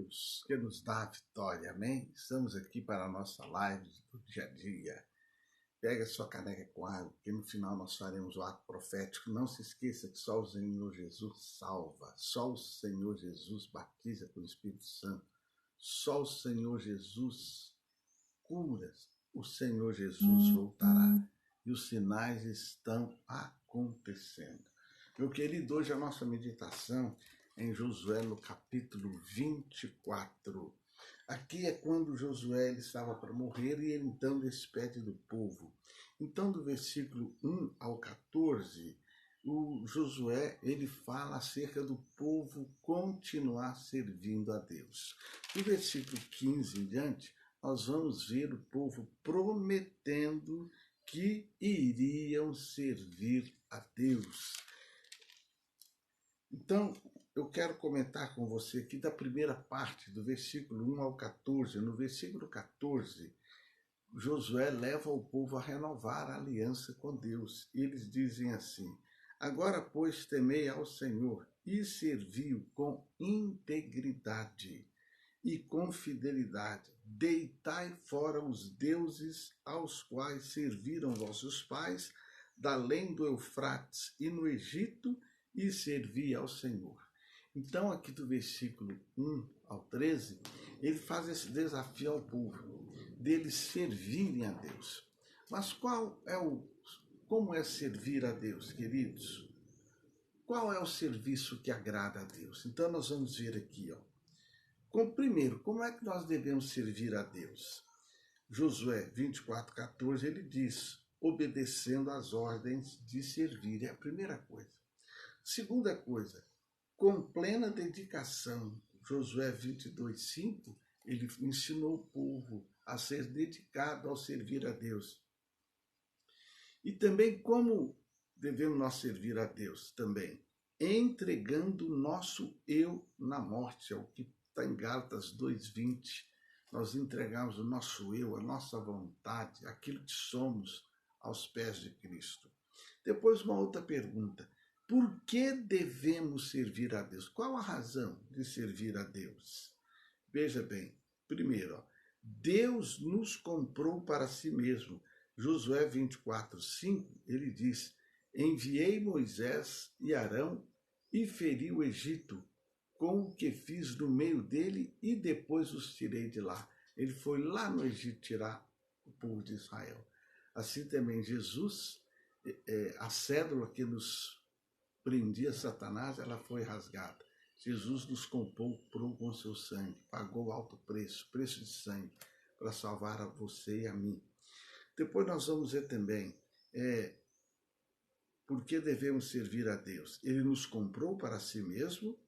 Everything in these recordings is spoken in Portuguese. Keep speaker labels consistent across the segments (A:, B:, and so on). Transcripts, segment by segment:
A: Deus que nos dá a vitória, amém? Estamos aqui para a nossa live do dia a dia. Pega a sua caneca com água, porque no final nós faremos o ato profético. Não se esqueça que só o Senhor Jesus salva, só o Senhor Jesus batiza com o Espírito Santo, só o Senhor Jesus cura, o Senhor Jesus voltará e os sinais estão acontecendo. Meu querido, hoje a nossa meditação em Josué no capítulo 24. Aqui é quando Josué ele estava para morrer e ele então despede do povo. Então do versículo 1 ao 14, o Josué ele fala acerca do povo continuar servindo a Deus. Do versículo 15 em diante, nós vamos ver o povo prometendo que iriam servir a Deus. Então, eu quero comentar com você aqui da primeira parte, do versículo 1 ao 14. No versículo 14, Josué leva o povo a renovar a aliança com Deus. Eles dizem assim: agora, pois, temei ao Senhor e servi-o com integridade e com fidelidade. Deitai fora os deuses aos quais serviram vossos pais, da além do Eufrates e no Egito, e servi ao Senhor. Então, aqui do versículo 1 ao 13, ele faz esse desafio ao povo, deles servirem a Deus. Mas como é servir a Deus, queridos? Qual é o serviço que agrada a Deus? Então, nós vamos ver aqui, primeiro, como é que nós devemos servir a Deus? Josué 24:14, ele diz, obedecendo às ordens de servir, é a primeira coisa. Segunda coisa, com plena dedicação. Josué 22:5, ele ensinou o povo a ser dedicado ao servir a Deus. E também como devemos nós servir a Deus também? Entregando o nosso eu na morte, é o que está em Gálatas 2:20. Nós entregamos o nosso eu, a nossa vontade, aquilo que somos aos pés de Cristo. Depois uma outra pergunta. Por que devemos servir a Deus? Qual a razão de servir a Deus? Veja bem, primeiro, Deus nos comprou para si mesmo. Josué 24:5, ele diz, enviei Moisés e Arão e feri o Egito com o que fiz no meio dele e depois os tirei de lá. Ele foi lá no Egito tirar o povo de Israel. Assim também Jesus, a cédula que nos prendia Satanás, ela foi rasgada. Jesus nos comprou com seu sangue, pagou alto preço, preço de sangue, para salvar a você e a mim. Depois nós vamos ver também por que devemos servir a Deus. Ele nos comprou para si mesmo,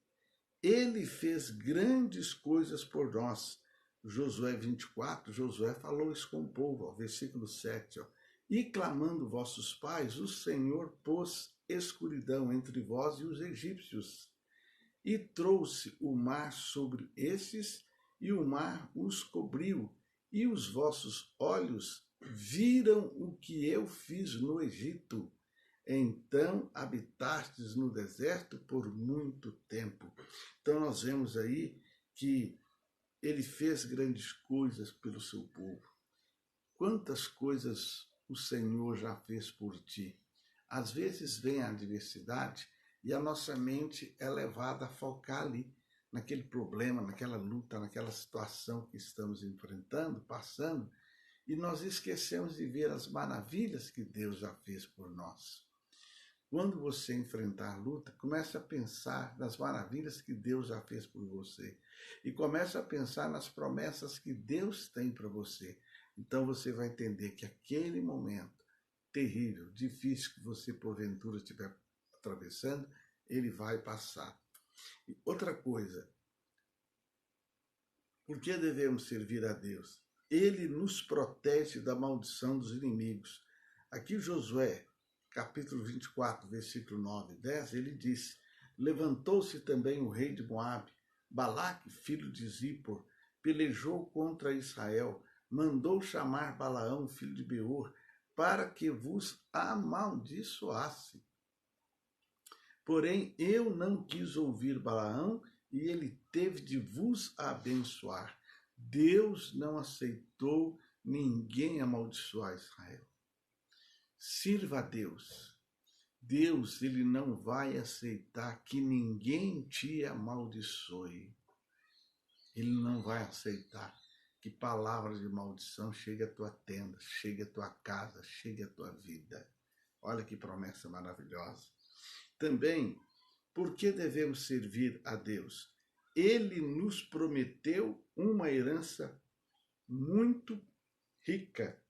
A: ele fez grandes coisas por nós. Josué 24, Josué falou isso com o povo, versículo 7, e clamando vossos pais, o Senhor pôs escuridão entre vós e os egípcios, e trouxe o mar sobre esses, e o mar os cobriu, e os vossos olhos viram o que eu fiz no Egito. Então habitastes no deserto por muito tempo. Então nós vemos aí que ele fez grandes coisas pelo seu povo. Quantas coisas o Senhor já fez por ti? Às vezes vem a adversidade e a nossa mente é levada a focar ali, naquele problema, naquela luta, naquela situação que estamos enfrentando, passando, e nós esquecemos de ver as maravilhas que Deus já fez por nós. Quando você enfrentar a luta, comece a pensar nas maravilhas que Deus já fez por você. E comece a pensar nas promessas que Deus tem para você. Então você vai entender que aquele momento terrível, difícil que você porventura estiver atravessando, ele vai passar. E outra coisa, por que devemos servir a Deus? Ele nos protege da maldição dos inimigos. Aqui Josué, capítulo 24, versículo 9 e 10, ele diz, levantou-se também o rei de Moabe, Balaque, filho de Zippor, pelejou contra Israel, mandou chamar Balaão, filho de Beor, para que vos amaldiçoasse. Porém, eu não quis ouvir Balaão, e ele teve de vos abençoar. Deus não aceitou ninguém amaldiçoar Israel. Sirva a Deus. Deus, ele não vai aceitar que ninguém te amaldiçoe. Ele não vai aceitar que palavras de maldição chegue à tua tenda, chegue à tua casa, chegue à tua vida. Olha que promessa maravilhosa. Também, por que devemos servir a Deus? Ele nos prometeu uma herança muito rica.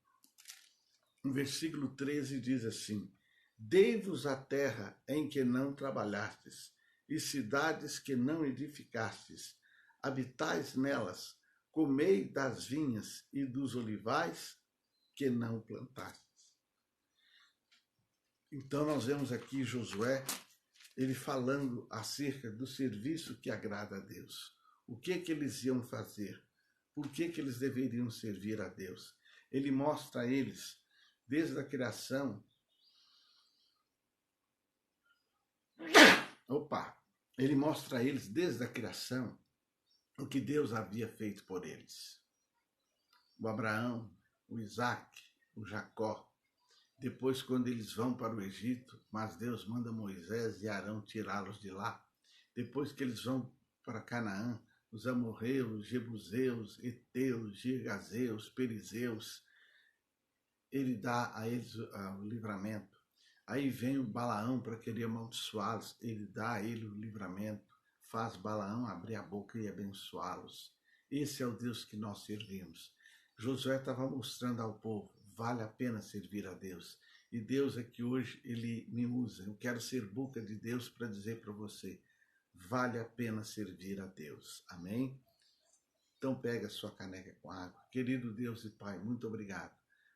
A: O versículo 13 diz assim: dei-vos a terra em que não trabalhastes, e cidades que não edificastes. Habitais nelas, comei das vinhas e dos olivais que não plantastes. Então nós vemos aqui Josué, ele falando acerca do serviço que agrada a Deus. O que eles iam fazer? Por que eles deveriam servir a Deus? Ele mostra a eles, desde a criação, ele mostra a eles, desde a criação, o que Deus havia feito por eles. O Abraão, o Isaac, o Jacó. Depois, quando eles vão para o Egito, mas Deus manda Moisés e Arão tirá-los de lá. Depois que eles vão para Canaã, os amorreus, jebuseus, heteus, girgazeus, perizeus, ele dá a eles o livramento. Aí vem o Balaão para querer amaldiçoá-los, ele dá a ele o livramento, faz Balaão abrir a boca e abençoá-los. Esse é o Deus que nós servimos. Josué estava mostrando ao povo, vale a pena servir a Deus. E Deus é que hoje ele me usa. Eu quero ser boca de Deus para dizer para você, vale a pena servir a Deus. Amém? Então pega a sua caneca com água. Querido Deus e Pai, muito obrigado.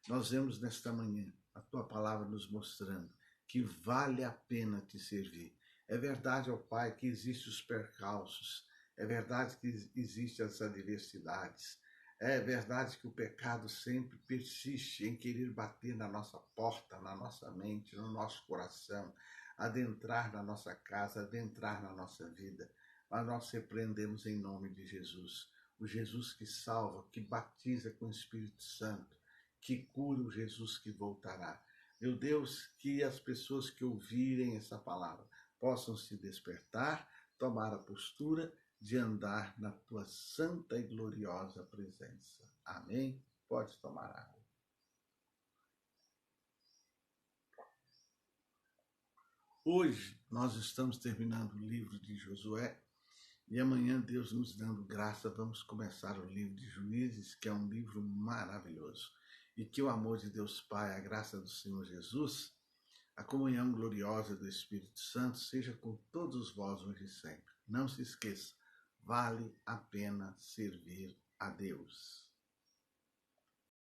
A: Nós vemos nesta manhã a tua palavra nos mostrando que vale a pena te servir. É verdade, ó Pai, que existem os percalços. É verdade que existem as adversidades. É verdade que o pecado sempre persiste em querer bater na nossa porta, na nossa mente, no nosso coração, adentrar na nossa casa, adentrar na nossa vida. Mas nós repreendemos em nome de Jesus. O Jesus que salva, que batiza com o Espírito Santo, que cura, o Jesus que voltará. Meu Deus, que as pessoas que ouvirem essa palavra possam se despertar, tomar a postura de andar na tua santa e gloriosa presença. Amém? Pode tomar água. Hoje nós estamos terminando o livro de Josué e amanhã, Deus nos dando graça, vamos começar o livro de Juízes, que é um livro maravilhoso. E que o amor de Deus Pai, a graça do Senhor Jesus, a comunhão gloriosa do Espírito Santo seja com todos vós hoje e sempre. Não se esqueça, vale a pena servir a Deus.